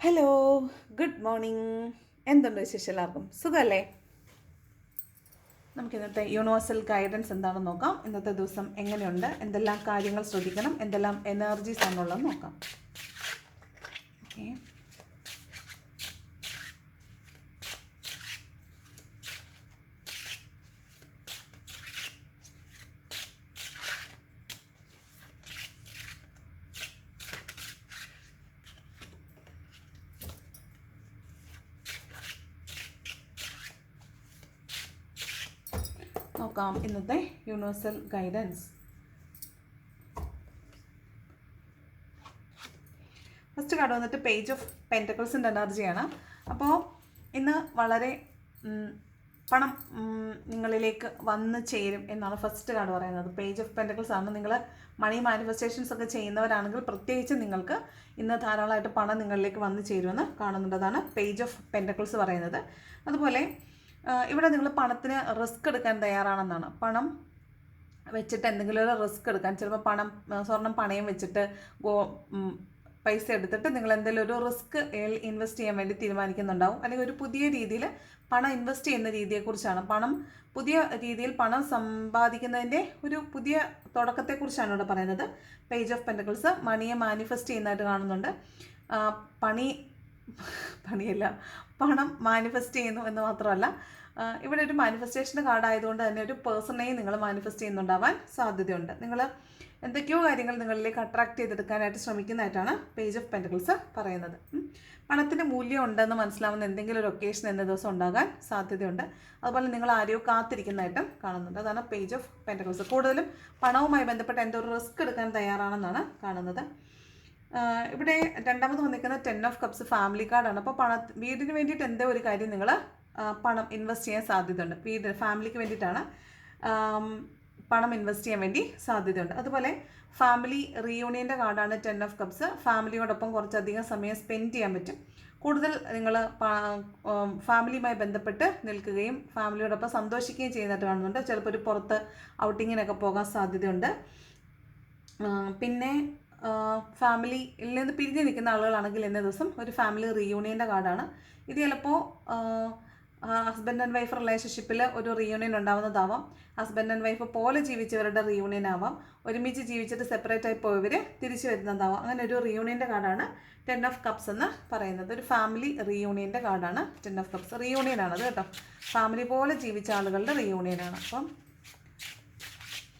Hello, good morning. എന്തുണ്ട് വിശേഷം? എല്ലാവർക്കും സുഖമല്ലേ? നമുക്ക് ഇന്നത്തെ യൂണിവേഴ്സൽ ഗൈഡൻസ് എന്താണെന്ന് നോക്കാം. ഇന്നത്തെ ദിവസം എങ്ങനെയുണ്ട്, എന്തെല്ലാം കാര്യങ്ങൾ ശ്രദ്ധിക്കണം, എന്തെല്ലാം എനർജീസ് ആണുള്ളത് നോക്കാം. ഓക്കെ, നോക്കാം ഇന്നത്തെ യൂണിവേഴ്സൽ ഗൈഡൻസ്. ഫസ്റ്റ് കാർഡ് വന്നിട്ട് പേജ് ഓഫ് പെൻറ്റക്കിൾസിൻ്റെ എനർജിയാണ്. അപ്പോൾ ഇന്ന് വളരെ പണം നിങ്ങളിലേക്ക് വന്ന് ചേരും എന്നാണ് ഫസ്റ്റ് കാർഡ് പറയുന്നത്. പേജ് ഓഫ് പെൻറ്റക്കിൾസ് ആണ്. നിങ്ങൾ മണി മാനിഫെസ്റ്റേഷൻസ് ഒക്കെ ചെയ്യുന്നവരാണെങ്കിൽ പ്രത്യേകിച്ച് നിങ്ങൾക്ക് ഇന്ന് ധാരാളമായിട്ട് പണം നിങ്ങളിലേക്ക് വന്ന് ചേരുമെന്ന് കാണുന്നുണ്ട്. അതാണ് പേജ് ഓഫ് പെൻറ്റക്കിൾസ് പറയുന്നത്. അതുപോലെ ഇവിടെ നിങ്ങൾ പണത്തിന് റിസ്ക് എടുക്കാൻ തയ്യാറാണെന്നാണ്. പണം വെച്ചിട്ട് എന്തെങ്കിലും ഒരു റിസ്ക് എടുക്കാൻ, ചിലപ്പോൾ സ്വർണം പണയം വെച്ചിട്ട് പൈസ എടുത്തിട്ട് നിങ്ങൾ എന്തെങ്കിലും ഒരു റിസ്ക് ഇൻവെസ്റ്റ് ചെയ്യാൻ വേണ്ടി തീരുമാനിക്കുന്നുണ്ടാവും. അല്ലെങ്കിൽ ഒരു പുതിയ രീതിയിൽ പണം ഇൻവെസ്റ്റ് ചെയ്യുന്ന രീതിയെക്കുറിച്ചാണ്. പുതിയ രീതിയിൽ പണം സമ്പാദിക്കുന്നതിൻ്റെ ഒരു പുതിയ തുടക്കത്തെക്കുറിച്ചാണ് ഇവിടെ പറയുന്നത്. പേജ് ഓഫ് പെൻറ്റക്കിൾസ് മണിയെ മാനിഫെസ്റ്റ് ചെയ്യുന്നതായിട്ട് കാണുന്നുണ്ട്. പണിയല്ല, പണം മാനിഫെസ്റ്റ് ചെയ്യുന്നു എന്ന് മാത്രമല്ല, ഇവിടെ ഒരു മാനിഫെസ്റ്റേഷൻ്റെ കാർഡ് ആയതുകൊണ്ട് തന്നെ ഒരു പേഴ്സണെയും നിങ്ങൾ മാനിഫെസ്റ്റ് ചെയ്യുന്നുണ്ടാവാൻ സാധ്യതയുണ്ട്. നിങ്ങൾ എന്തൊക്കെയോ കാര്യങ്ങൾ നിങ്ങളിലേക്ക് അട്രാക്ട് ചെയ്തെടുക്കാനായിട്ട് ശ്രമിക്കുന്നതായിട്ടാണ് പേജ് ഓഫ് പെൻറ്റക്കിൾസ് പറയുന്നത്. പണത്തിന് മൂല്യം ഉണ്ടെന്ന് മനസ്സിലാവുന്ന എന്തെങ്കിലും ഒരു ഒക്കേഷൻ എന്ന ദിവസം ഉണ്ടാകാൻ സാധ്യതയുണ്ട്. അതുപോലെ നിങ്ങൾ ആരെയോ കാത്തിരിക്കുന്നതായിട്ടും കാണുന്നുണ്ട്. അതാണ് പേജ് ഓഫ് പെൻറ്റക്കിൾസ്. കൂടുതലും പണവുമായി ബന്ധപ്പെട്ട് എന്തോ ഒരു റിസ്ക് എടുക്കാൻ തയ്യാറാണെന്നാണ് കാണുന്നത്. ഇവിടെ രണ്ടാമത് വന്നിരിക്കുന്ന 10 ഓഫ് കപ്സ് ഫാമിലി കാർഡാണ്. അപ്പോൾ വീടിന് വേണ്ടിയിട്ട് എന്തോ ഒരു കാര്യം നിങ്ങൾ പണം ഇൻവെസ്റ്റ് ചെയ്യാൻ സാധ്യതയുണ്ട്. ഫാമിലിക്ക് വേണ്ടിയിട്ടാണ് പണം ഇൻവെസ്റ്റ് ചെയ്യാൻ വേണ്ടി സാധ്യതയുണ്ട്. അതുപോലെ ഫാമിലി റീയൂണിയൻ്റെ കാർഡാണ് 10 ഓഫ് കപ്സ്. ഫാമിലിയോടൊപ്പം കുറച്ചധികം സമയം സ്പെൻഡ് ചെയ്യാൻ പറ്റും. കൂടുതൽ നിങ്ങൾ ഫാമിലിയുമായി ബന്ധപ്പെട്ട് നിൽക്കുകയും ഫാമിലിയോടൊപ്പം സന്തോഷിക്കുകയും ചെയ്യുന്നതായിട്ട് കാണുന്നുണ്ട്. ചിലപ്പോൾ ഒരു പുറത്ത് ഔട്ടിങ്ങിനൊക്കെ പോകാൻ സാധ്യതയുണ്ട്. പിന്നെ ഫാമിലിയിൽ നിന്ന് പിരിഞ്ഞ് നിൽക്കുന്ന ആളുകളാണെങ്കിൽ ഇന്നേ ദിവസം ഒരു ഫാമിലി റീയൂണിയൻ്റെ കാർഡാണ്. ഇത് ചിലപ്പോൾ ഹസ്ബൻഡ് ആൻഡ് വൈഫ് റിലേഷൻഷിപ്പിൽ ഒരു റീയൂണിയൻ ഉണ്ടാവുന്നതാവാം. ഹസ്ബൻഡ് ആൻഡ് വൈഫ് പോലെ ജീവിച്ചവരുടെ റീയൂണിയൻ ആവാം. ഒരുമിച്ച് ജീവിച്ചിട്ട് സെപ്പറേറ്റ് ആയി പോയവർ തിരിച്ചു വരുന്നതാവാം. അങ്ങനെ ഒരു റീയൂണിയൻ്റെ കാർഡാണ് 10 ഓഫ് കപ്സ് എന്ന് പറയുന്നത്. ഒരു ഫാമിലി റീയൂണിയൻ്റെ കാർഡാണ് 10 ഓഫ് കപ്സ്. റീയൂണിയനാണത് കേട്ടോ. ഫാമിലി പോലെ ജീവിച്ച ആളുകളുടെ റീയൂണിയനാണ്. അപ്പം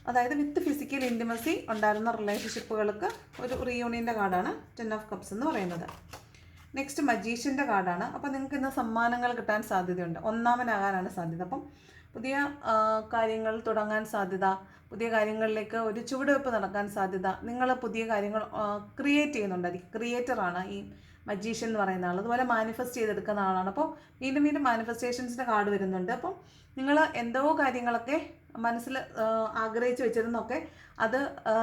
അതായത് വിത്ത് ഫിസിക്കൽ ഇൻറ്റിമസി ഉണ്ടായിരുന്ന റിലേഷൻഷിപ്പുകൾക്ക് ഒരു റീയൂണിയൻ്റെ കാർഡാണ് 10 ഓഫ് കപ്സ് എന്ന് പറയുന്നത്. നെക്സ്റ്റ് മജീഷ്യൻ്റെ കാർഡാണ്. അപ്പോൾ നിങ്ങൾക്ക് ഇന്ന് സമ്മാനങ്ങൾ കിട്ടാൻ സാധ്യതയുണ്ട്. ഒന്നാമനാകാനാണ് സാധ്യത. അപ്പം പുതിയ കാര്യങ്ങൾ തുടങ്ങാൻ സാധ്യത, പുതിയ കാര്യങ്ങളിലേക്ക് ഒരു ചുവടുവെപ്പ് നടക്കാൻ സാധ്യത. നിങ്ങൾ പുതിയ കാര്യങ്ങൾ ക്രിയേറ്റ് ചെയ്യുന്നുണ്ടായിരിക്കും. ക്രിയേറ്ററാണ് ഈ മജീഷ്യൻ എന്ന് പറയുന്ന ആൾ. അതുപോലെ മാനിഫെസ്റ്റ് ചെയ്തെടുക്കുന്ന ആളാണ്. അപ്പോൾ വീണ്ടും വീണ്ടും മാനിഫെസ്റ്റേഷൻസിൻ്റെ കാർഡ് വരുന്നുണ്ട്. അപ്പം നിങ്ങൾ എന്തോ കാര്യങ്ങളൊക്കെ മനസ്സിൽ ആഗ്രഹിച്ച് വെച്ചിരുന്നൊക്കെ അത്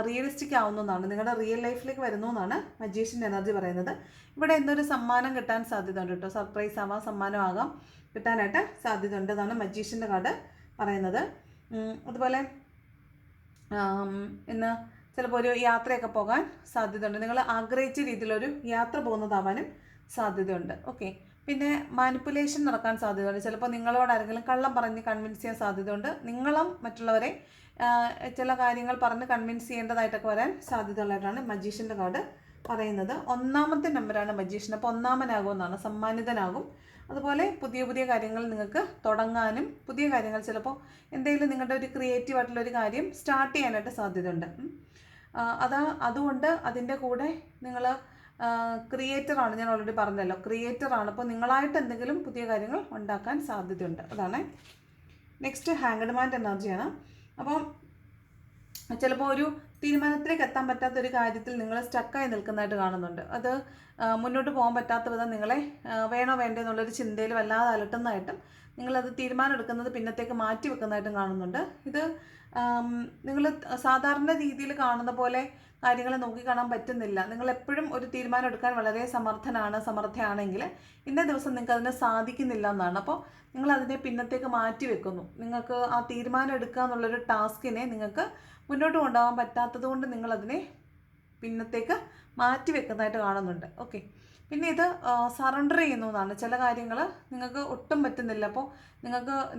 റിയലിസ്റ്റിക് ആവുന്നതാണ്, നിങ്ങളുടെ റിയൽ ലൈഫിലേക്ക് വരുന്നു എന്നാണ് മജീഷ്യൻ്റെ എനർജി പറയുന്നത്. ഇവിടെ എന്തൊരു സമ്മാനം കിട്ടാൻ സാധ്യതയുണ്ട് കേട്ടോ. സർപ്രൈസ് ആവാം, സമ്മാനമാകാം, കിട്ടാനായിട്ട് സാധ്യതയുണ്ട്. അതാണ് മജീഷ്യൻ്റെ കാർഡ് പറയുന്നത്. അതുപോലെ ഇന്ന് ചിലപ്പോൾ ഒരു യാത്രയൊക്കെ പോകാൻ സാധ്യതയുണ്ട്. നിങ്ങൾ ആഗ്രഹിച്ച രീതിയിലൊരു യാത്ര പോകുന്നതാവാനും സാധ്യതയുണ്ട്. ഓക്കെ, പിന്നെ മാനിപ്പുലേഷൻ നടക്കാൻ സാധ്യതയുണ്ട്. ചിലപ്പോൾ നിങ്ങളോട് ആരെങ്കിലും കള്ളം പറഞ്ഞ് കൺവിൻസ് ചെയ്യാൻ സാധ്യതയുണ്ട്. നിങ്ങളും മറ്റുള്ളവരെ ചില കാര്യങ്ങൾ പറഞ്ഞ് കൺവിൻസ് ചെയ്യേണ്ടതായിട്ടൊക്കെ വരാൻ സാധ്യതയുള്ളതായിട്ടാണ് മജീഷ്യൻ്റെ കാർഡ് പറയുന്നത്. ഒന്നാമത്തെ നമ്പറാണ് മജീഷ്യൻ. അപ്പോൾ ഒന്നാമനാകുമെന്നാണ്, സമ്മാനിതനാകും. അതുപോലെ പുതിയ പുതിയ കാര്യങ്ങൾ നിങ്ങൾക്ക് തുടങ്ങാനും, പുതിയ കാര്യങ്ങൾ ചിലപ്പോൾ എന്തെങ്കിലും നിങ്ങളുടെ ഒരു ക്രിയേറ്റീവായിട്ടുള്ളൊരു കാര്യം സ്റ്റാർട്ട് ചെയ്യാനായിട്ട് സാധ്യതയുണ്ട്. അതുകൊണ്ട് അതിൻ്റെ കൂടെ നിങ്ങൾ ക്രിയേറ്ററാണ്, ഞാൻ ഓൾറെഡി പറഞ്ഞല്ലോ, ക്രിയേറ്ററാണ്. അപ്പോൾ നിങ്ങളായിട്ട് എന്തെങ്കിലും പുതിയ കാര്യങ്ങൾ ഉണ്ടാക്കാൻ സാധ്യതയുണ്ട്. അതാണ് നെക്സ്റ്റ് ഹാങ്ക്ഡ് മാൻ്റെ എനർജിയാണ്. അപ്പം ചിലപ്പോൾ ഒരു തീരുമാനത്തിലേക്ക് എത്താൻ പറ്റാത്തൊരു കാര്യത്തിൽ നിങ്ങൾ സ്റ്റക്കായി നിൽക്കുന്നതായിട്ട് കാണുന്നുണ്ട്. അത് മുന്നോട്ട് പോകാൻ പറ്റാത്ത വിധം നിങ്ങളെ വേണോ വേണ്ടേ എന്നുള്ളൊരു ചിന്തയിൽ വല്ലാതെ അലട്ടുന്നതായിട്ടും നിങ്ങളത് തീരുമാനം എടുക്കുന്നത് പിന്നത്തേക്ക് മാറ്റി വെക്കുന്നതായിട്ടും കാണുന്നുണ്ട്. ഇത് നിങ്ങൾ സാധാരണ രീതിയിൽ കാണുന്ന പോലെ കാര്യങ്ങളെ നോക്കിക്കാണാൻ പറ്റുന്നില്ല. നിങ്ങൾ എപ്പോഴും ഒരു തീരുമാനം എടുക്കാൻ വളരെ സമർത്ഥയാണെങ്കിൽ ഇന്നേ ദിവസം നിങ്ങൾക്ക് അതിന് സാധിക്കുന്നില്ല എന്നാണ്. അപ്പോൾ നിങ്ങൾ അതിനെ പിന്നത്തേക്ക് മാറ്റി വെക്കുന്നു. നിങ്ങൾക്ക് ആ തീരുമാനം എടുക്കുക എന്നുള്ളൊരു ടാസ്കിനെ നിങ്ങൾക്ക് മുന്നോട്ട് കൊണ്ടുപോകാൻ പറ്റാത്തത് കൊണ്ട് നിങ്ങളതിനെ പിന്നത്തേക്ക് മാറ്റി വെക്കുന്നതായിട്ട് കാണുന്നുണ്ട്. ഓക്കെ, പിന്നെ ഇത് സറണ്ടർ ചെയ്യുന്നു എന്നാണ്. ചില കാര്യങ്ങൾ നിങ്ങൾക്ക് ഒട്ടും പറ്റുന്നില്ല, അപ്പോൾ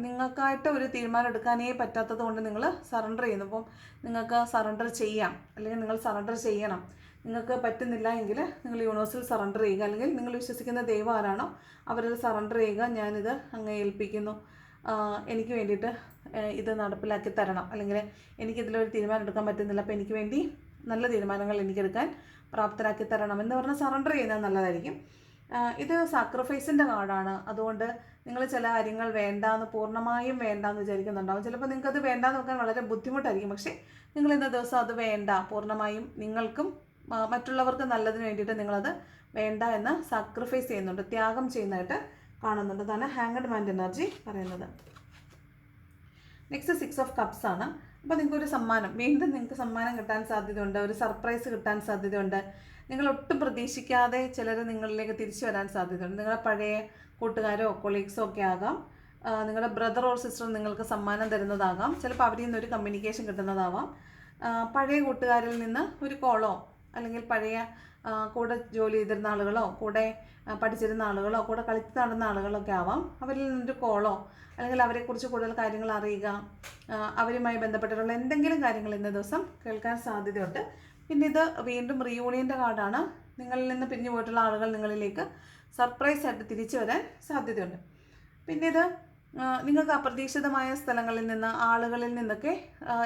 നിങ്ങൾക്കായിട്ട് ഒരു തീരുമാനം എടുക്കാനേ പറ്റാത്തത് കൊണ്ട് നിങ്ങൾ സറണ്ടർ ചെയ്യുന്നു. അപ്പം നിങ്ങൾക്ക് സറണ്ടർ ചെയ്യാം, അല്ലെങ്കിൽ നിങ്ങൾ സറണ്ടർ ചെയ്യണം. നിങ്ങൾക്ക് പറ്റുന്നില്ല എങ്കിൽ നിങ്ങൾ യൂണിവേഴ്സിൽ സറണ്ടർ ചെയ്യുക, അല്ലെങ്കിൽ നിങ്ങൾ വിശ്വസിക്കുന്ന ദൈവം ആരാണോ അവരിൽ സറണ്ടർ ചെയ്യുക. ഞാനിത് അങ്ങ് ഏൽപ്പിക്കുന്നു, എനിക്ക് വേണ്ടിയിട്ട് ഇത് നടപ്പിലാക്കി തരണം, അല്ലെങ്കിൽ എനിക്കിതിലൊരു തീരുമാനം എടുക്കാൻ പറ്റുന്നില്ല, അപ്പോൾ എനിക്ക് വേണ്ടി നല്ല തീരുമാനങ്ങൾ എനിക്കെടുക്കാൻ പ്രാപ്തരാക്കി തരണം എന്ന് പറഞ്ഞാൽ സറണ്ടർ ചെയ്യുന്നത് നല്ലതായിരിക്കും. ഇത് സാക്രിഫൈസിൻ്റെ കാർഡാണ്. അതുകൊണ്ട് നിങ്ങൾ ചില കാര്യങ്ങൾ വേണ്ടാന്ന്, പൂർണ്ണമായും വേണ്ടാന്ന് വിചാരിക്കുന്നുണ്ടാവും. ചിലപ്പോൾ നിങ്ങൾക്കത് വേണ്ടാന്ന് വെക്കാൻ വളരെ ബുദ്ധിമുട്ടായിരിക്കും. പക്ഷേ നിങ്ങൾ ഇന്ന ദിവസം അത് വേണ്ട, പൂർണ്ണമായും നിങ്ങൾക്കും മറ്റുള്ളവർക്ക് നല്ലതിന് വേണ്ടിയിട്ട് നിങ്ങളത് വേണ്ട എന്ന് സാക്രിഫൈസ് ചെയ്യുന്നുണ്ട്, ത്യാഗം ചെയ്യുന്നതായിട്ട് കാണുന്നുണ്ട്. അതാണ് ഹാങ്ഡ് മാൻ്റെ എനർജി പറയുന്നത്. നെക്സ്റ്റ് 6 ഓഫ് കപ്സ് ആണ്. അപ്പോൾ നിങ്ങൾക്കൊരു സമ്മാനം, വീണ്ടും നിങ്ങൾക്ക് സമ്മാനം കിട്ടാൻ സാധ്യതയുണ്ട്, ഒരു സർപ്രൈസ് കിട്ടാൻ സാധ്യതയുണ്ട്. നിങ്ങൾ ഒട്ടും പ്രതീക്ഷിക്കാതെ ചിലർ നിങ്ങളിലേക്ക് തിരിച്ചു വരാൻ സാധ്യതയുണ്ട്. നിങ്ങളുടെ പഴയ കൂട്ടുകാരോ കൊളീഗ്സോ ഒക്കെ ആകാം, നിങ്ങളുടെ ബ്രദർ ഓർ സിസ്റ്റർ നിങ്ങൾക്ക് സമ്മാനം തരുന്നതാകാം, ചിലപ്പോൾ അവരിൽ നിന്നൊരു കമ്മ്യൂണിക്കേഷൻ കിട്ടുന്നതാവാം. പഴയ കൂട്ടുകാരിൽ നിന്ന് ഒരു കോളോ, അല്ലെങ്കിൽ പഴയ കൂടെ ജോലി ചെയ്തിരുന്ന ആളുകളോ, കൂടെ പഠിച്ചിരുന്ന ആളുകളോ, കൂടെ കളിച്ച് നടന്ന ആളുകളൊക്കെ ആവാം. അവരിൽ നിന്നൊരു കോളോ, അല്ലെങ്കിൽ അവരെക്കുറിച്ച് കൂടുതൽ കാര്യങ്ങൾ അറിയുക, അവരുമായി ബന്ധപ്പെട്ടിട്ടുള്ള എന്തെങ്കിലും കാര്യങ്ങൾ ഇന്ന ദിവസം കേൾക്കാൻ സാധ്യതയുണ്ട്. പിന്നെ ഇത് വീണ്ടും റീയൂണിയൻ്റെ കാർഡാണ്. നിങ്ങളിൽ നിന്ന് പിരിഞ്ഞു പോയിട്ടുള്ള ആളുകൾ നിങ്ങളിലേക്ക് സർപ്രൈസ് ആയിട്ട് തിരിച്ചു വരാൻ സാധ്യതയുണ്ട്. പിന്നെ ഇത് നിങ്ങൾക്ക് അപ്രതീക്ഷിതമായ സ്ഥലങ്ങളിൽ നിന്ന്, ആളുകളിൽ നിന്നൊക്കെ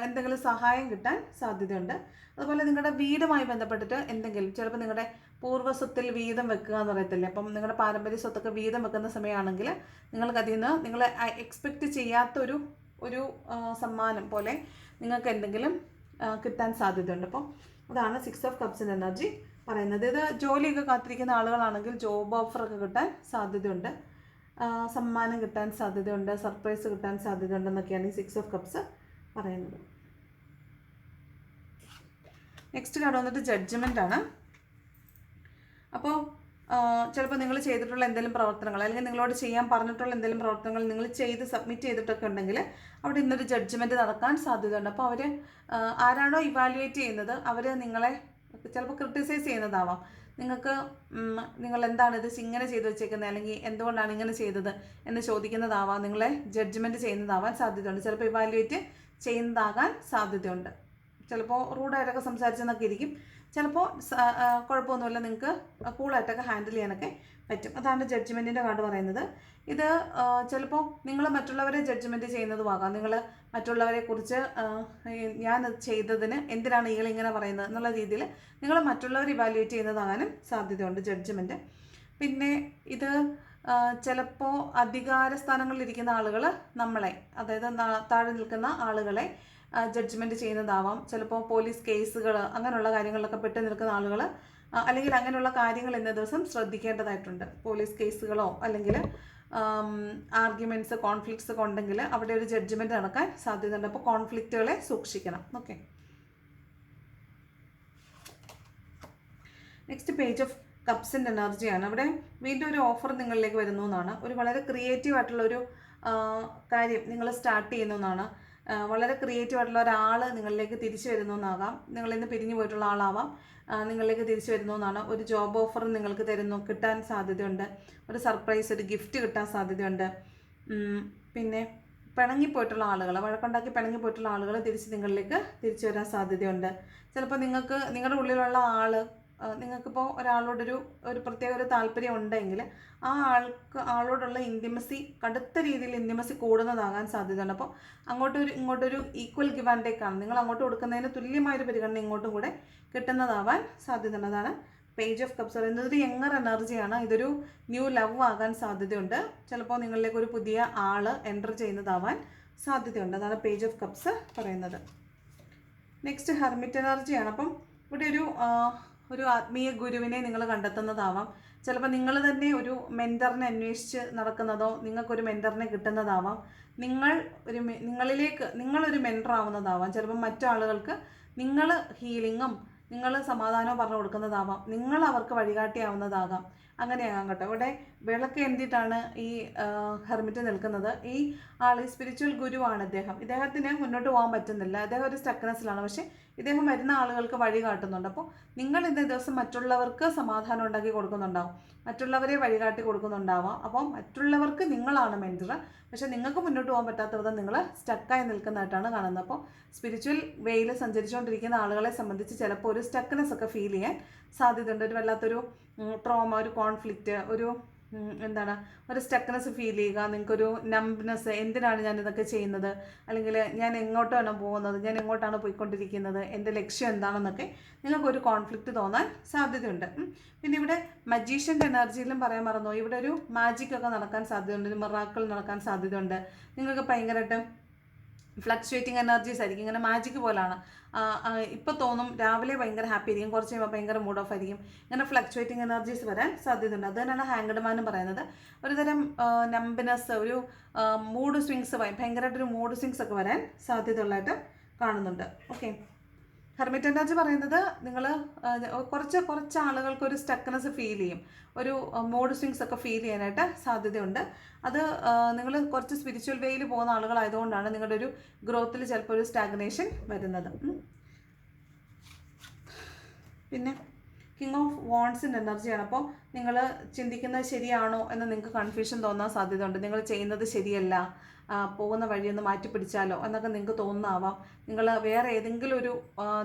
എന്തെങ്കിലും സഹായം കിട്ടാൻ സാധ്യതയുണ്ട്. അതുപോലെ നിങ്ങളുടെ വീടുമായി ബന്ധപ്പെട്ടിട്ട് എന്തെങ്കിലും, ചിലപ്പോൾ നിങ്ങളുടെ പൂർവ്വ സ്വത്തിൽ വീതം വെക്കുക എന്ന് പറയത്തില്ലേ, അപ്പം നിങ്ങളുടെ പാരമ്പര്യ സ്വത്തൊക്കെ വീതം വെക്കുന്ന സമയമാണെങ്കിൽ നിങ്ങൾക്കതിൽ നിന്ന് നിങ്ങൾ എക്സ്പെക്റ്റ് ചെയ്യാത്തൊരു സമ്മാനം പോലെ നിങ്ങൾക്ക് എന്തെങ്കിലും കിട്ടാൻ സാധ്യതയുണ്ട്. അപ്പം അതാണ് 6 ഓഫ് കപ്സിൻ്റെ എനർജി പറയുന്നത്. ഇത് ജോലിയൊക്കെ കാത്തിരിക്കുന്ന ആളുകളാണെങ്കിൽ ജോബ് ഓഫറൊക്കെ കിട്ടാൻ സാധ്യതയുണ്ട്, സമ്മാനം കിട്ടാൻ സാധ്യതയുണ്ട്, സർപ്രൈസ് കിട്ടാൻ സാധ്യതയുണ്ടെന്നൊക്കെയാണ് ഈ 6 ഓഫ് കപ്സ് പറയുന്നത്. നെക്സ്റ്റ് കാർഡ് വന്നിട്ട് ജഡ്ജ്മെൻ്റ് ആണ്. അപ്പോൾ ചിലപ്പോൾ നിങ്ങൾ ചെയ്തിട്ടുള്ള എന്തെങ്കിലും പ്രവർത്തനങ്ങൾ, അല്ലെങ്കിൽ നിങ്ങളോട് ചെയ്യാൻ പറഞ്ഞിട്ടുള്ള എന്തെങ്കിലും പ്രവർത്തനങ്ങൾ നിങ്ങൾ ചെയ്ത് സബ്മിറ്റ് ചെയ്തിട്ടൊക്കെ ഉണ്ടെങ്കിൽ അവിടെ ഇന്നൊരു ജഡ്ജ്മെൻറ്റ് നടക്കാൻ സാധ്യതയുണ്ട്. അപ്പോൾ അവർ ആരാണോ ഇവാലുവേറ്റ് ചെയ്യുന്നത് അവർ നിങ്ങളെ ചിലപ്പോൾ ക്രിട്ടിസൈസ് ചെയ്യുന്നതാവാം. നിങ്ങൾ എന്താണ് ഇത് ഇങ്ങനെ ചെയ്തു വെച്ചേക്കുന്നത്, അല്ലെങ്കിൽ എന്തുകൊണ്ടാണ് ഇങ്ങനെ ചെയ്തത് എന്ന് ചോദിക്കുന്നതാവാം, നിങ്ങളെ ജഡ്ജ്മെൻറ്റ് ചെയ്യുന്നതാവാൻ സാധ്യതയുണ്ട്. ചിലപ്പോൾ ഇവാലുവേറ്റ് ചെയ്യുന്നതാകാൻ സാധ്യതയുണ്ട്. ചിലപ്പോൾ റൂഡായിട്ടൊക്കെ സംസാരിച്ചെന്നൊക്കെ ഇരിക്കും, ചിലപ്പോൾ കുഴപ്പമൊന്നുമില്ല, നിങ്ങൾക്ക് കൂളായിട്ടൊക്കെ ഹാൻഡിൽ ചെയ്യാനൊക്കെ പറ്റും. അതാണ് ജഡ്ജ്മെൻറ്റിൻ്റെ കാർഡ് പറയുന്നത്. ഇത് ചിലപ്പോൾ നിങ്ങൾ മറ്റുള്ളവരെ ജഡ്ജ്മെൻറ്റ് ചെയ്യുന്നതുമാകാം. നിങ്ങൾ മറ്റുള്ളവരെക്കുറിച്ച് ഞാൻ ചെയ്തതിന് എന്തിനാണ് ഇയാളിങ്ങനെ പറയുന്നത് എന്നുള്ള രീതിയിൽ നിങ്ങൾ മറ്റുള്ളവർ ഇവാലുവേറ്റ് ചെയ്യുന്നതാകാനും സാധ്യതയുണ്ട് ജഡ്ജ്മെൻറ്റ്. പിന്നെ ഇത് ചിലപ്പോൾ അധികാര സ്ഥാനങ്ങളിലിരിക്കുന്ന ആളുകൾ നമ്മളെ, അതായത് താഴെ നിൽക്കുന്ന ആളുകളെ ജഡ്ജ്മെൻറ്റ് ചെയ്യുന്നതാവാം. ചിലപ്പോൾ പോലീസ് കേസുകൾ അങ്ങനെയുള്ള കാര്യങ്ങളിലൊക്കെ പെട്ട് നിൽക്കുന്ന ആളുകൾ, അല്ലെങ്കിൽ അങ്ങനെയുള്ള കാര്യങ്ങൾ ഇന്ന ദിവസം ശ്രദ്ധിക്കേണ്ടതായിട്ടുണ്ട്. പോലീസ് കേസുകളോ അല്ലെങ്കിൽ ആർഗ്യുമെൻറ്റ്സ്, കോൺഫ്ലിക്ട്സ് ഒക്കെ ഉണ്ടെങ്കിൽ അവിടെ ഒരു ജഡ്ജ്മെൻറ്റ് നടക്കാൻ സാധ്യതയുണ്ട്. അപ്പോൾ കോൺഫ്ലിക്റ്റുകളെ സൂക്ഷിക്കണം. ഓക്കെ, നെക്സ്റ്റ് പേജ് ഓഫ് കപ്സിൻ്റെ എനർജിയാണ്. അവിടെ വീണ്ടും ഒരു ഓഫർ നിങ്ങളിലേക്ക് വരുന്നു എന്നാണ്. ഒരു വളരെ ക്രിയേറ്റീവ് ആയിട്ടുള്ളൊരു കാര്യം നിങ്ങൾ സ്റ്റാർട്ട് ചെയ്യുന്നു എന്നാണ്. വളരെ ക്രിയേറ്റീവ് ആയിട്ടുള്ള ഒരാൾ നിങ്ങളിലേക്ക് തിരിച്ചു വരുന്നു എന്നാകാം. നിങ്ങളിന്ന് പിരിഞ്ഞു പോയിട്ടുള്ള ആളാവാം, നിങ്ങളിലേക്ക് തിരിച്ചു വരുന്നു എന്നാണ്. ഒരു ജോബ് ഓഫർ നിങ്ങൾക്ക് കിട്ടാൻ സാധ്യതയുണ്ട്. ഒരു സർപ്രൈസ്, ഒരു ഗിഫ്റ്റ് കിട്ടാൻ സാധ്യതയുണ്ട്. പിന്നെ പിണങ്ങിപ്പോയിട്ടുള്ള ആളുകൾ, വഴക്കുണ്ടാക്കി പിണങ്ങിപ്പോയിട്ടുള്ള ആളുകൾ തിരിച്ചു വരാൻ സാധ്യതയുണ്ട്. ചിലപ്പോൾ നിങ്ങളുടെ ഉള്ളിലുള്ള ആൾ, നിങ്ങൾക്കിപ്പോൾ ഒരാളോടൊരു പ്രത്യേക ഒരു താല്പര്യം ഉണ്ടെങ്കിൽ ആ ആളോടുള്ള ഇൻറ്റിമസി, കടുത്ത രീതിയിൽ ഇൻറ്റിമസി കൂടുന്നതാകാൻ സാധ്യതയുണ്ട്. അപ്പോൾ ഇങ്ങോട്ടൊരു ഈക്വൽ ഗിവ് ആൻഡ് ടേക്ക് ആണ്. നിങ്ങൾ അങ്ങോട്ട് കൊടുക്കുന്നതിന് തുല്യമായൊരു പരിഗണന ഇങ്ങോട്ടും കൂടെ കിട്ടുന്നതാവാൻ സാധ്യതയുണ്ട്. അതാണ് പേജ് ഓഫ് കപ്സ് പറയുന്നത്. ഇതൊരു യങ്ങർ എനർജിയാണ്. ഇതൊരു ന്യൂ ലവ് ആകാൻ സാധ്യതയുണ്ട്. ചിലപ്പോൾ നിങ്ങളിലേക്ക് ഒരു പുതിയ ആൾ എൻ്റർ ചെയ്യുന്നതാവാൻ സാധ്യതയുണ്ട്. അതാണ് പേജ് ഓഫ് കപ്സ് പറയുന്നത്. നെക്സ്റ്റ് ഹെർമിറ്റ് എനർജിയാണ്. അപ്പം ഇവിടെ ഒരു ആത്മീയ ഗുരുവിനെ നിങ്ങൾ കണ്ടെത്തുന്നതാവാം. ചിലപ്പോൾ നിങ്ങൾ തന്നെ ഒരു മെൻറ്ററിനെ അന്വേഷിച്ച് നടക്കുന്നതോ, നിങ്ങൾക്കൊരു മെൻറ്ററിനെ കിട്ടുന്നതാവാം. നിങ്ങളൊരു മെൻറ്റർ ആവുന്നതാവാം. ചിലപ്പോൾ മറ്റാളുകൾക്ക് നിങ്ങൾ ഹീലിങ്ങും നിങ്ങൾ സമാധാനം പറഞ്ഞു കൊടുക്കുന്നതാവാം, നിങ്ങൾ അവർക്ക് വഴികാട്ടിയാവുന്നതാകാം. അങ്ങനെയാകാം കേട്ടോ. ഇവിടെ വിളക്ക് എന്തിട്ടാണ് ഈ ഹെർമിറ്റ് നിൽക്കുന്നത്. ഈ ആൾ സ്പിരിച്വൽ ഗുരുവാണ് ഇദ്ദേഹത്തിന് മുന്നോട്ട് പോകാൻ പറ്റുന്നില്ല. അദ്ദേഹം ഒരു സ്റ്റക്നെസ്സിലാണ്. പക്ഷേ ഇദ്ദേഹം വരുന്ന ആളുകൾക്ക് വഴി കാട്ടുന്നുണ്ട്. അപ്പോൾ നിങ്ങൾ ഇന്നേ ദിവസം മറ്റുള്ളവർക്ക് സമാധാനം ഉണ്ടാക്കി കൊടുക്കുന്നുണ്ടാവും, മറ്റുള്ളവരെ വഴികാട്ടി കൊടുക്കുന്നുണ്ടാവാം. അപ്പോൾ മറ്റുള്ളവർക്ക് നിങ്ങളാണ് മെൻറ്റർ, പക്ഷേ നിങ്ങൾക്ക് മുന്നോട്ട് പോകാൻ പറ്റാത്ത വിധം നിങ്ങൾ സ്റ്റക്കായി നിൽക്കുന്നതായിട്ടാണ് കാണുന്നത്. അപ്പോൾ സ്പിരിച്വൽ വേയിൽ സഞ്ചരിച്ചുകൊണ്ടിരിക്കുന്ന ആളുകളെ സംബന്ധിച്ച് ചിലപ്പോൾ ഒരു സ്റ്റക്നെസ് ഒക്കെ ഫീൽ ചെയ്യാൻ സാധ്യതയുണ്ട്. ഒരു വല്ലാത്തൊരു ട്രോമ, ഒരു കോൺഫ്ലിക്റ്റ്, ഒരു ഒരു സ്റ്റക്നെസ് ഫീൽ ചെയ്യുക, നിങ്ങൾക്കൊരു നംബ്നെസ്, എന്തിനാണ് ഞാനിതൊക്കെ ചെയ്യുന്നത്, അല്ലെങ്കിൽ ഞാൻ എങ്ങോട്ടാണ് പോകുന്നത്, ഞാൻ എങ്ങോട്ടാണ് പോയിക്കൊണ്ടിരിക്കുന്നത്, എൻ്റെ ലക്ഷ്യം എന്താണെന്നൊക്കെ നിങ്ങൾക്കൊരു കോൺഫ്ലിക്റ്റ് തോന്നാൻ സാധ്യതയുണ്ട്. പിന്നെ ഇവിടെ മജീഷ്യൻ്റെ എനർജിയിലും പറയാൻ മറന്നു, ഇവിടെ ഒരു മാജിക് ഒക്കെ നടക്കാൻ സാധ്യതയുണ്ട്, ഒരു മിറാക്കിൾ നടക്കാൻ സാധ്യതയുണ്ട്. നിങ്ങൾക്ക് ഭയങ്കരമായിട്ട് ഫ്ലക്ച്വേറ്റിംഗ് എനർജീസ് ആയിരിക്കും, ഇങ്ങനെ മാജിക് പോലാണ്. ഇപ്പോൾ തോന്നും രാവിലെ ഭയങ്കര ഹാപ്പി ആയിരിക്കും, കുറച്ച് കഴിയുമ്പോൾ ഭയങ്കര മൂഡ് ഓഫ് ആയിരിക്കും. ഇങ്ങനെ ഫ്ലക്ച്വേറ്റിംഗ് എനർജീസ് വരാൻ സാധ്യതയുണ്ട്. അത് തന്നെയാണ് ഹാങ്ക്ഡ് മാനും പറയുന്നത്. ഒരു തരം നംബ്നെസ്, ഒരു മൂഡ് സ്വിങ്സ്, ഭയങ്കരമായിട്ടൊരു മൂഡ് സ്വിങ്സ് ഒക്കെ വരാൻ സാധ്യതയുള്ളതായിട്ട് കാണുന്നുണ്ട്. ഓക്കെ, ഹെർമിറ്റ് എനർജി പറയുന്നത് നിങ്ങൾ കുറച്ച് ആളുകൾക്ക് ഒരു സ്റ്റക്നെസ് ഫീൽ ചെയ്യും, ഒരു മൂഡ് സ്വിങ്സ് ഒക്കെ ഫീൽ ചെയ്യാനായിട്ട് സാധ്യതയുണ്ട്. അത് നിങ്ങൾ കുറച്ച് സ്പിരിച്വൽ വേയിൽ പോകുന്ന ആളുകളായതുകൊണ്ടാണ് നിങ്ങളുടെ ഒരു ഗ്രോത്തിൽ ചിലപ്പോൾ ഒരു സ്റ്റാഗ്നേഷൻ വരുന്നത്. പിന്നെ കിങ് ഓഫ് വാണ്ട്സിൻ്റെ എനർജിയാണ്. അപ്പോൾ നിങ്ങൾ ചിന്തിക്കുന്നത് ശരിയാണോ എന്ന് നിങ്ങൾക്ക് കൺഫ്യൂഷൻ തോന്നാൻ സാധ്യതയുണ്ട്. നിങ്ങൾ ചെയ്യുന്നത് ശരിയല്ല, പോകുന്ന വഴിയൊന്ന് മാറ്റിപ്പിടിച്ചാലോ എന്നൊക്കെ നിങ്ങൾക്ക് തോന്നുന്നാവാം. നിങ്ങൾ വേറെ ഏതെങ്കിലും ഒരു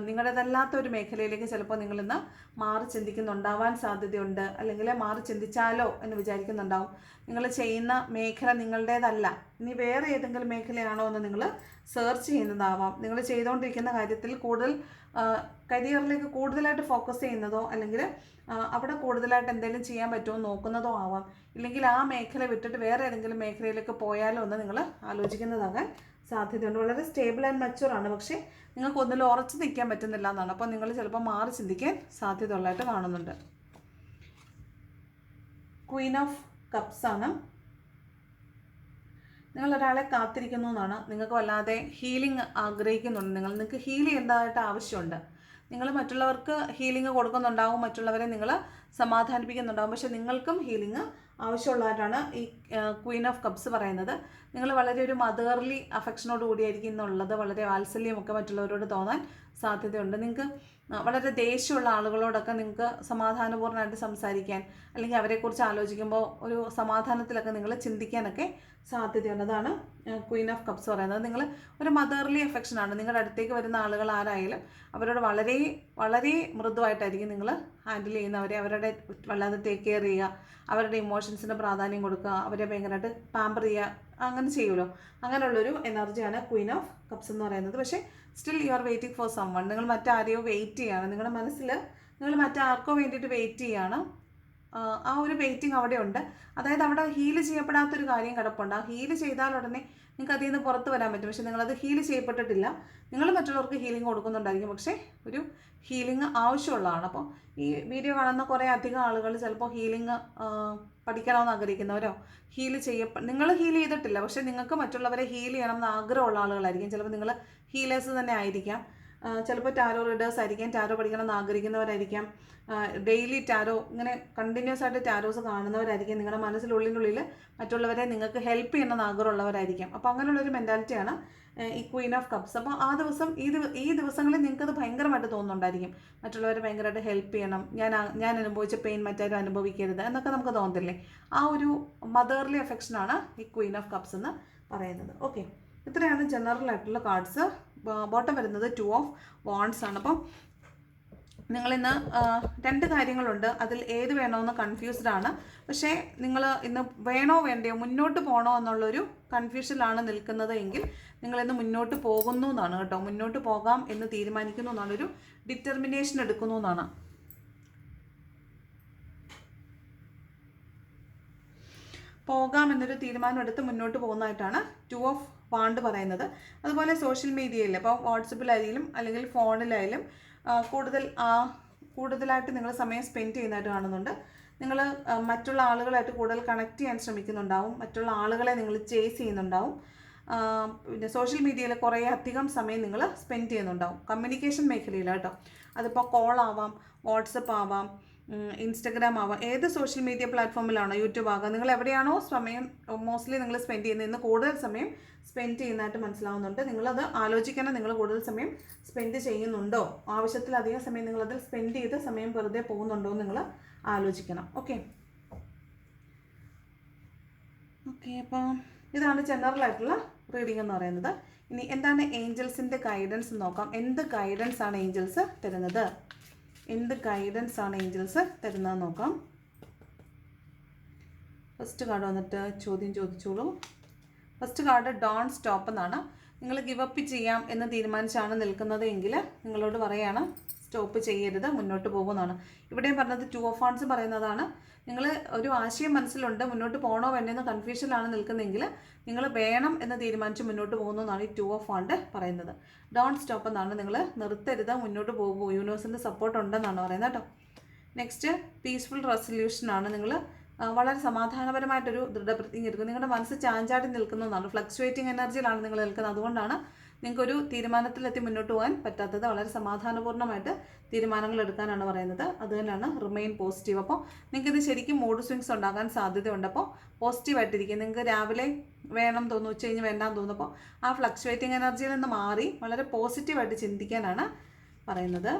നിങ്ങളുടേതല്ലാത്ത ഒരു മേഖലയിലേക്ക് ചിലപ്പോൾ നിങ്ങളിന്ന് മാറി ചിന്തിക്കുന്നുണ്ടാവാൻ സാധ്യതയുണ്ട്, അല്ലെങ്കിൽ മാറി ചിന്തിച്ചാലോ എന്ന് വിചാരിക്കുന്നുണ്ടാവും. നിങ്ങൾ ചെയ്യുന്ന മേഖല നിങ്ങളുടേതല്ല, ഇനി വേറെ ഏതെങ്കിലും മേഖലയാണോ എന്ന് നിങ്ങൾ സെർച്ച് ചെയ്യുന്നതാവാം. നിങ്ങൾ ചെയ്തുകൊണ്ടിരിക്കുന്ന കാര്യത്തിൽ കൂടുതൽ കരിയറിലേക്ക് കൂടുതലായിട്ട് ഫോക്കസ് ചെയ്യുന്നതോ, അല്ലെങ്കിൽ അവിടെ കൂടുതലായിട്ട് എന്തെങ്കിലും ചെയ്യാൻ പറ്റുമോ നോക്കുന്നതോ ആവാം. ഇല്ലെങ്കിൽ ആ മേഖല വിട്ടിട്ട് വേറെ ഏതെങ്കിലും മേഖലയിലേക്ക് പോയാലോ എന്ന് നിങ്ങൾ ആലോചിക്കുന്നതാകാൻ സാധ്യതയുണ്ട്. വളരെ സ്റ്റേബിൾ ആൻഡ് മച്ചുവർ ആണ്, പക്ഷേ നിങ്ങൾക്ക് ഒന്നിലും ഉറച്ചു നിൽക്കാൻ പറ്റുന്നില്ല എന്നാണ്. അപ്പോൾ നിങ്ങൾ ചിലപ്പോൾ മാറി ചിന്തിക്കാൻ സാധ്യതയുള്ളതായിട്ട് കാണുന്നുണ്ട്. ക്വീൻ ഓഫ് കപ്സ് ആണ്. നിങ്ങളൊരാളെ കാത്തിരിക്കുന്നു എന്നാണ്. നിങ്ങൾക്ക് വല്ലാതെ ഹീലിംഗ് ആഗ്രഹിക്കുന്നുണ്ട്, നിങ്ങൾക്ക് ഹീൽ ചെയ്യേണ്ടതായിട്ട് ആവശ്യമുണ്ട്. നിങ്ങൾ മറ്റുള്ളവർക്ക് ഹീലിംഗ് കൊടുക്കുന്നുണ്ടാവും, മറ്റുള്ളവരെ നിങ്ങൾ സമാധാനിപ്പിക്കുന്നുണ്ടാവും, പക്ഷേ നിങ്ങൾക്കും ഹീലിംഗ് ആവശ്യമുള്ളതായിട്ടാണ് ഈ ക്വീൻ ഓഫ് കപ്സ് പറയുന്നത്. നിങ്ങൾ വളരെ ഒരു മദർലി അഫെക്ഷനോട് കൂടിയായിരിക്കും എന്നുള്ളത്, വളരെ വാത്സല്യമൊക്കെ മറ്റുള്ളവരോട് തോന്നാൻ സാധ്യതയുണ്ട്. നിങ്ങൾക്ക് വളരെ ദേഷ്യമുള്ള ആളുകളോടൊക്കെ നിങ്ങൾക്ക് സമാധാനപൂർണ്ണമായിട്ട് സംസാരിക്കാൻ, അല്ലെങ്കിൽ അവരെക്കുറിച്ച് ആലോചിക്കുമ്പോൾ ഒരു സമാധാനത്തിലൊക്കെ നിങ്ങൾ ചിന്തിക്കാനൊക്കെ സാധ്യതയുണ്ട്. അതാണ് ക്വീൻ ഓഫ് കപ്സ് പറയുന്നത്. നിങ്ങൾ ഒരു മദർലി അഫെക്ഷനാണ്. നിങ്ങളുടെ അടുത്തേക്ക് വരുന്ന ആളുകൾ ആരായാലും അവരോട് വളരെ വളരെ മൃദുവായിട്ടായിരിക്കും നിങ്ങൾ ഹാൻഡിൽ ചെയ്യുന്നവരെ. അവരുടെ വല്ലാതെ ടേക്ക് കെയർ ചെയ്യുക, അവരുടെ ഇമോഷൻസിന് പ്രാധാന്യം കൊടുക്കുക, അവരെ ഭയങ്കരമായിട്ട് പാമ്പർ ചെയ്യുക, അങ്ങനെ ചെയ്യുമല്ലോ. അങ്ങനെയുള്ളൊരു എനർജിയാണ് ക്വീൻ ഓഫ് കപ്സ് എന്ന് പറയുന്നത്. പക്ഷേ still you are waiting for someone. നിങ്ങൾ മറ്റാരെയോ വെയിറ്റ് ചെയ്യുകയാണ്, നിങ്ങളുടെ മനസ്സിൽ നിങ്ങൾ മറ്റാർക്കോ വേണ്ടിയിട്ട് വെയിറ്റ് ചെയ്യുകയാണ്. ആ ഒരു വെയിറ്റിംഗ് അവിടെ ഉണ്ട്. അതായത് അവിടെ ഹീൽ ചെയ്യപ്പെടാത്തൊരു കാര്യം കിടപ്പുണ്ട്. ആ ഹീൽ ചെയ്താൽ ഉടനെ നിങ്ങൾക്ക് അതിൽ നിന്ന് പുറത്ത് വരാൻ പറ്റും, പക്ഷേ നിങ്ങളത് ഹീൽ ചെയ്യപ്പെട്ടിട്ടില്ല. നിങ്ങൾ മറ്റുള്ളവർക്ക് ഹീലിംഗ് കൊടുക്കുന്നുണ്ടായിരിക്കും, പക്ഷേ ഒരു ഹീലിംഗ് ആവശ്യമുള്ളതാണ്. അപ്പോൾ ഈ വീഡിയോ കാണുന്ന കുറേ അധികം ആളുകൾ ചിലപ്പോൾ ഹീലിംഗ് പഠിക്കണമെന്ന് ആഗ്രഹിക്കുന്നവരോ, നിങ്ങൾ ഹീൽ ചെയ്തിട്ടില്ല, പക്ഷേ നിങ്ങൾക്ക് മറ്റുള്ളവരെ ഹീൽ ചെയ്യണമെന്ന് ആഗ്രഹമുള്ള ആളുകളായിരിക്കും. ചിലപ്പോൾ നിങ്ങൾ ഹീലേഴ്സ് തന്നെ ആയിരിക്കാം, ചിലപ്പോൾ ടാരോ റീഡേഴ്സ് ആയിരിക്കാം, ടാരോ പഠിക്കണമെന്ന് ആഗ്രഹിക്കുന്നവരായിരിക്കാം, ഡെയിലി ടാരോ ഇങ്ങനെ കണ്ടിന്യൂസ് ആയിട്ട് ടാരോസ് കാണുന്നവരായിരിക്കും. നിങ്ങളുടെ മനസ്സിനുള്ളിനുള്ളിൽ മറ്റുള്ളവരെ നിങ്ങൾക്ക് ഹെൽപ്പ് ചെയ്യണമെന്ന് ആഗ്രഹമുള്ളവരായിരിക്കാം. അപ്പോൾ അങ്ങനെയുള്ളൊരു മെൻറ്റാലിറ്റിയാണ് ഈ ക്വീൻ ഓഫ് കപ്സ്. അപ്പോൾ ആ ദിവസം ഈ ദിവസങ്ങളിൽ നിങ്ങൾക്കത് ഭയങ്കരമായിട്ട് തോന്നുന്നുണ്ടായിരിക്കും, മറ്റുള്ളവരെ ഭയങ്കരമായിട്ട് ഹെൽപ്പ് ചെയ്യണം, ഞാൻ അനുഭവിച്ച പെയിൻ മറ്റാരും അനുഭവിക്കരുത് എന്നൊക്കെ നമുക്ക് തോന്നത്തില്ലേ. ആ ഒരു മദർലി അഫെക്ഷനാണ് ഈ ക്വീൻ ഓഫ് കപ്സ് എന്ന് പറയുന്നത്. ഓക്കെ, ഇത്രയാണ് ജനറൽ ആയിട്ടുള്ള കാർഡ്സ്. ബോട്ടം വരുന്നത് 2 ഓഫ് വാണ്ട്സ് ആണ്. അപ്പം നിങ്ങളിന്ന് 2 കാര്യങ്ങളുണ്ട്, അതിൽ ഏത് വേണമെന്ന് കൺഫ്യൂസ്ഡ് ആണ്. പക്ഷേ നിങ്ങൾ ഇന്ന് വേണോ വേണ്ടയോ, മുന്നോട്ട് പോകണോ എന്നുള്ളൊരു കൺഫ്യൂഷനിലാണ് നിൽക്കുന്നത് എങ്കിൽ നിങ്ങളിന്ന് മുന്നോട്ട് പോകുന്നു എന്നാണ് കേട്ടോ. മുന്നോട്ട് പോകാം എന്ന് തീരുമാനിക്കുന്നു എന്നാണ്, ഡിറ്റർമിനേഷൻ എടുക്കുന്നു എന്നാണ്. പോകാം എന്നൊരു തീരുമാനം എടുത്ത് മുന്നോട്ട് പോകുന്നതായിട്ടാണ് 2 ഓഫ് വാണ്ട് പറയുന്നത്. അതുപോലെ സോഷ്യൽ മീഡിയയിൽ, ഇപ്പോൾ വാട്സപ്പിലായാലും അല്ലെങ്കിൽ ഫോണിലായാലും കൂടുതലായിട്ട് നിങ്ങൾ സമയം സ്പെൻഡ് ചെയ്യുന്നതായിട്ട് കാണുന്നുണ്ട്. നിങ്ങൾ മറ്റുള്ള ആളുകളായിട്ട് കൂടുതൽ കണക്ട് ചെയ്യാൻ ശ്രമിക്കുന്നുണ്ടാവും, മറ്റുള്ള ആളുകളെ നിങ്ങൾ ചേസ് ചെയ്യുന്നുണ്ടാവും. പിന്നെ സോഷ്യൽ മീഡിയയിൽ കുറേ അധികം സമയം നിങ്ങൾ സ്പെൻഡ് ചെയ്യുന്നുണ്ടാവും. കമ്മ്യൂണിക്കേഷൻ മേഖലയിൽ കേട്ടോ. അതിപ്പോൾ കോൾ ആവാം, വാട്സപ്പ് ആവാം, ഇൻസ്റ്റഗ്രാം ആവാം, ഏത് സോഷ്യൽ മീഡിയ പ്ലാറ്റ്ഫോമിലാണോ, യൂട്യൂബ് ആകാം, നിങ്ങൾ എവിടെയാണോ സമയം മോസ്റ്റ്ലി നിങ്ങൾ സ്പെൻഡ് ചെയ്യുന്നത്, ഇന്ന് കൂടുതൽ സമയം സ്പെൻഡ് ചെയ്യുന്നതായിട്ട് മനസ്സിലാവുന്നുണ്ട്. നിങ്ങളത് ആലോചിക്കണം, നിങ്ങൾ കൂടുതൽ സമയം സ്പെൻഡ് ചെയ്യുന്നുണ്ടോ, ആവശ്യത്തിലധികം സമയം നിങ്ങളതിൽ സ്പെൻഡ് ചെയ്ത് സമയം വെറുതെ പോകുന്നുണ്ടോ എന്ന് നിങ്ങൾ ആലോചിക്കണം. ഓക്കെ, അപ്പോൾ ഇതാണ് ജനറൽ ആയിട്ടുള്ള റീഡിംഗ് എന്ന് പറയുന്നത്. ഇനി എന്താണ് ഏഞ്ചൽസിൻ്റെ ഗൈഡൻസ് നോക്കാം. എന്ത് ഗൈഡൻസ് ആണ് ഏഞ്ചൽസ് തരുന്നത്, എന്ത് ഗൈഡൻസ് ആണ് ഏഞ്ചൽസ് തരുന്നത് നോക്കാം. ഫസ്റ്റ് കാർഡ് വന്നിട്ട് ചോദ്യം ചോദിച്ചോളൂ. ഫസ്റ്റ് കാർഡ് ഡോണ്ട് സ്റ്റോപ്പ് എന്നാണ്. നിങ്ങൾ ഗിവ് അപ്പ് ചെയ്യാം എന്ന് തീരുമാനിച്ചാണ് നിൽക്കുന്നത് എങ്കിൽ നിങ്ങളോട് പറയുകയാണ് സ്റ്റോപ്പ് ചെയ്യരുത്, മുന്നോട്ട് പോകുമെന്നാണ്. ഇവിടെയും പറഞ്ഞത് 2 ഓഫ് വാണ്ട്സ് പറയുന്നതാണ്. നിങ്ങൾ ഒരു ആശയം മനസ്സിലുണ്ട്, മുന്നോട്ട് പോകണോ വേണ്ടെന്ന് കൺഫ്യൂഷനിലാണ് നിൽക്കുന്നതെങ്കിൽ നിങ്ങൾ വേണം എന്ന് തീരുമാനിച്ച് മുന്നോട്ട് പോകുന്നു എന്നാണ് ഈ 2 ഓഫ് വാണ്ട് പറയുന്നത്. ഡോണ്ട് സ്റ്റോപ്പ് എന്നാണ്, നിങ്ങൾ നിർത്തരുത്, മുന്നോട്ട് പോകുമോ, യൂണിവേഴ്സിൻ്റെ സപ്പോർട്ട് ഉണ്ടെന്നാണ് പറയുന്നത് കേട്ടോ. നെക്സ്റ്റ് പീസ്ഫുൾ റെസൊല്യൂഷനാണ്. നിങ്ങൾ വളരെ സമാധാനപരമായിട്ടൊരു ദൃഢപ്രതിജ്ഞ എടുക്കും. നിങ്ങളുടെ മനസ്സ് ചാഞ്ചാടി നിൽക്കുന്നതാണ്, ഫ്ലക്ച്വേറ്റിംഗ് എനർജിയിലാണ് നിങ്ങൾ നിൽക്കുന്നത്. അതുകൊണ്ടാണ് നിങ്ങൾക്കൊരു തീരുമാനത്തിലെത്തി മുന്നോട്ട് പോകാൻ പറ്റാത്തത്. വളരെ സമാധാനപൂർണ്ണമായിട്ട് തീരുമാനങ്ങൾ എടുക്കാനാണ് പറയുന്നത്. അതുതന്നെയാണ് റിമെയിൻ പോസിറ്റീവ്. അപ്പോൾ നിങ്ങൾക്കിത് ശരിക്കും മൂഡ് സ്വിങ്സ് ഉണ്ടാകാൻ സാധ്യതയുണ്ട്. അപ്പോൾ പോസിറ്റീവായിട്ടിരിക്കും. നിങ്ങൾക്ക് രാവിലെ വേണം തോന്നുന്നു, ഉച്ച കഴിഞ്ഞ് വേണ്ടാന്ന് തോന്നുമ്പോൾ ആ ഫ്ലക്ച്വേറ്റിംഗ് എനർജിയിൽ നിന്ന് മാറി വളരെ പോസിറ്റീവായിട്ട് ചിന്തിക്കാനാണ് പറയുന്നത്.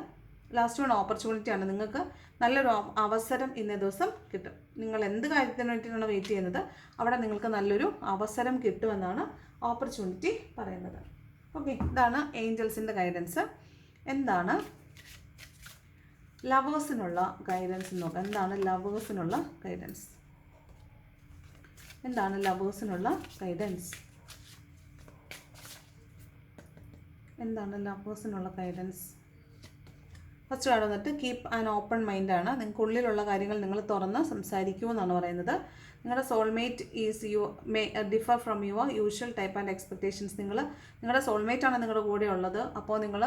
ലാസ്റ്റ് വൺ ഓപ്പർച്യൂണിറ്റിയാണ്. നിങ്ങൾക്ക് നല്ലൊരു അവസരം ഇന്നേ ദിവസം കിട്ടും. നിങ്ങൾ എന്ത് കാര്യത്തിന് വേണ്ടിയിട്ടാണ് വെയിറ്റ് ചെയ്യുന്നത്, അവിടെ നിങ്ങൾക്ക് നല്ലൊരു അവസരം കിട്ടുമെന്നാണ് ഓപ്പർച്യൂണിറ്റി പറയുന്നത്. ഓക്കെ, ഇതാണ് ഏഞ്ചൽസിൻ്റെ ഗൈഡൻസ്. എന്താണ് ലവേഴ്സിനുള്ള ഗൈഡൻസ് നോക്കാം. എന്താണ് ലവേഴ്സിനുള്ള ഗൈഡൻസ്, എന്താണ് ലവേഴ്സിനുള്ള ഗൈഡൻസ്, എന്താണ് ലവേഴ്സിനുള്ള ഗൈഡൻസ്. ഫസ്റ്റ് കാർഡ് വന്നിട്ട് കീപ്പ് ആൻ ഓപ്പൺ മൈൻഡാണ്. നിങ്ങൾക്ക് ഉള്ളിലുള്ള കാര്യങ്ങൾ നിങ്ങൾ തുറന്ന് സംസാരിക്കൂ എന്നാണ് പറയുന്നത്. നിങ്ങളുടെ soulmate is may differ from your usual type and expectations. നിങ്ങളുടെ സോൾമേറ്റാണ് നിങ്ങളുടെ കൂടെ ഉള്ളത്. അപ്പോൾ നിങ്ങൾ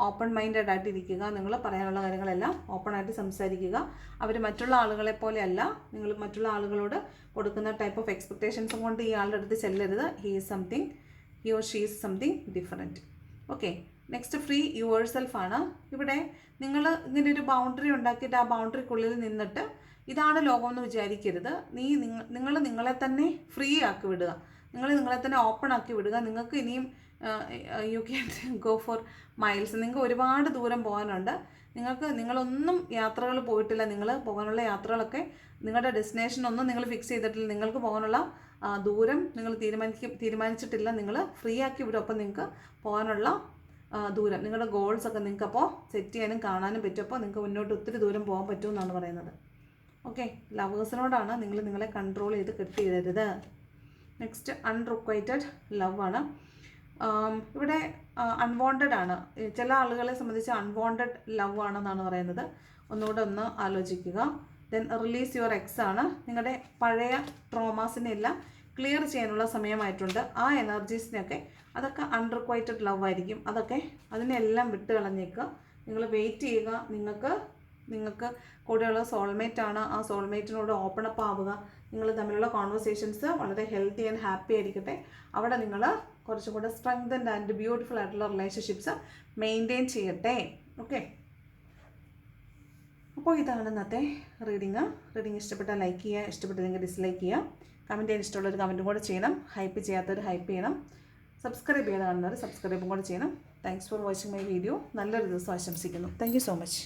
ഓപ്പൺ മൈൻഡഡ് ആയിട്ട് ഇരിക്കുക. നിങ്ങൾ പറയാനുള്ള കാര്യങ്ങളെല്ലാം ഓപ്പണായിട്ട് സംസാരിക്കുക. അവർ മറ്റുള്ള ആളുകളെ പോലെയല്ല. നിങ്ങൾ മറ്റുള്ള ആളുകളോട് കൊടുക്കുന്ന ടൈപ്പ് ഓഫ് എക്സ്പെക്റ്റേഷൻസും കൊണ്ട് ഈ ആളുടെ അടുത്ത് ചെല്ലരുത്. He or she is something different. Okay, next free your സെൽഫാണ്. ഇവിടെ നിങ്ങൾ ഇങ്ങനെ ഒരു ബൗണ്ടറി ഉണ്ടാക്കിയിട്ട് ആ ബൗണ്ടറിക്കുള്ളിൽ നിന്നിട്ട് ഇതാണ് ലോകമെന്ന് വിചാരിക്കരുത്. നിങ്ങൾ നിങ്ങളെ തന്നെ ഫ്രീ ആക്കി വിടുക, നിങ്ങളെ തന്നെ ഓപ്പൺ ആക്കി വിടുക. നിങ്ങൾക്ക് ഇനിയും you can go for miles. നിങ്ങൾക്ക് ഒരുപാട് ദൂരം പോകാനുണ്ട്. നിങ്ങളൊന്നും യാത്രകൾ പോയിട്ടില്ല. നിങ്ങൾ പോകാനുള്ള യാത്രകളൊക്കെ നിങ്ങളുടെ ഡെസ്റ്റിനേഷനൊന്നും നിങ്ങൾ ഫിക്സ് ചെയ്തിട്ടില്ല. നിങ്ങൾക്ക് പോകാനുള്ള ദൂരം നിങ്ങൾ തീരുമാനിച്ചിട്ടില്ല. നിങ്ങൾ ഫ്രീ ആക്കി വിടും. അപ്പോൾ നിങ്ങൾക്ക് പോകാനുള്ള ദൂരം, നിങ്ങളുടെ ഗോൾസൊക്കെ നിങ്ങൾക്ക് അപ്പോൾ സെറ്റ് ചെയ്യാനും കാണാനും പറ്റും. അപ്പോൾ നിങ്ങൾക്ക് മുന്നോട്ട് ഒത്തിരി ദൂരം പോകാൻ പറ്റുമെന്നാണ് പറയുന്നത്. ഓക്കെ, ലവേഴ്സിനോടാണ് നിങ്ങൾ നിങ്ങളെ കൺട്രോൾ ചെയ്ത് കെട്ടിയിടരുത്. നെക്സ്റ്റ് അൺറിക്വൈറ്റഡ് ലവ് ആണ്. ഇവിടെ അൺവാണ്ടഡ് ആണ്. ചില ആളുകളെ സംബന്ധിച്ച് അൺവാണ്ടഡ് ലവ് ആണെന്നാണ് പറയുന്നത്. ഒന്നുകൂടെ ഒന്ന് ആലോചിക്കുക. ദെൻ റിലീസ് യുവർ എക്സ് ആണ്. നിങ്ങളുടെ പഴയ ട്രോമാസിനെ എല്ലാം ക്ലിയർ ചെയ്യാനുള്ള സമയമായിട്ടുണ്ട്. ആ എനർജീസിനെയൊക്കെ അതൊക്കെ അൺറിക്വൈറ്റഡ് ലവ് ആയിരിക്കും. അതിനെല്ലാം വിട്ട് കളഞ്ഞേക്കുക. നിങ്ങൾ വെയിറ്റ് ചെയ്യുക. നിങ്ങൾക്ക് കൂടെയുള്ള സോൾമേറ്റാണ്. ആ സോൾമേറ്റിനോട് ഓപ്പൺ അപ്പ് ആവുക. നിങ്ങൾ തമ്മിലുള്ള കോൺവെർസേഷൻസ് വളരെ ഹെൽത്തി ആൻഡ് ഹാപ്പി ആയിരിക്കട്ടെ. അവിടെ നിങ്ങൾ കുറച്ചും കൂടെ സ്ട്രെങ്തൻഡ് ആൻഡ് ബ്യൂട്ടിഫുൾ ആയിട്ടുള്ള റിലേഷൻഷിപ്സ് മെയിൻറ്റെയിൻ ചെയ്യട്ടെ. ഓക്കെ, അപ്പോൾ ഇതാണ് ഇന്നത്തെ റീഡിങ് ഇഷ്ടപ്പെട്ടാൽ ലൈക്ക് ചെയ്യുക, ഇഷ്ടപ്പെട്ടില്ലെങ്കിൽ ഡിസ്ലൈക്ക് ചെയ്യുക. കമൻറ്റ് ചെയ്യാൻ ഇഷ്ടമുള്ളൊരു കമൻറ്റും കൂടെ ചെയ്യണം. ഹൈപ്പ് ചെയ്യാത്തവർ ഹൈപ്പ് ചെയ്യണം. സബ്സ്ക്രൈബ് ചെയ്യാതെ കാണുന്നവർ സബ്സ്ക്രൈബും കൂടെ ചെയ്യണം. Thanks for watching my video. നല്ലൊരു ദിവസം ആശംസിക്കുന്നു. Thank you so much.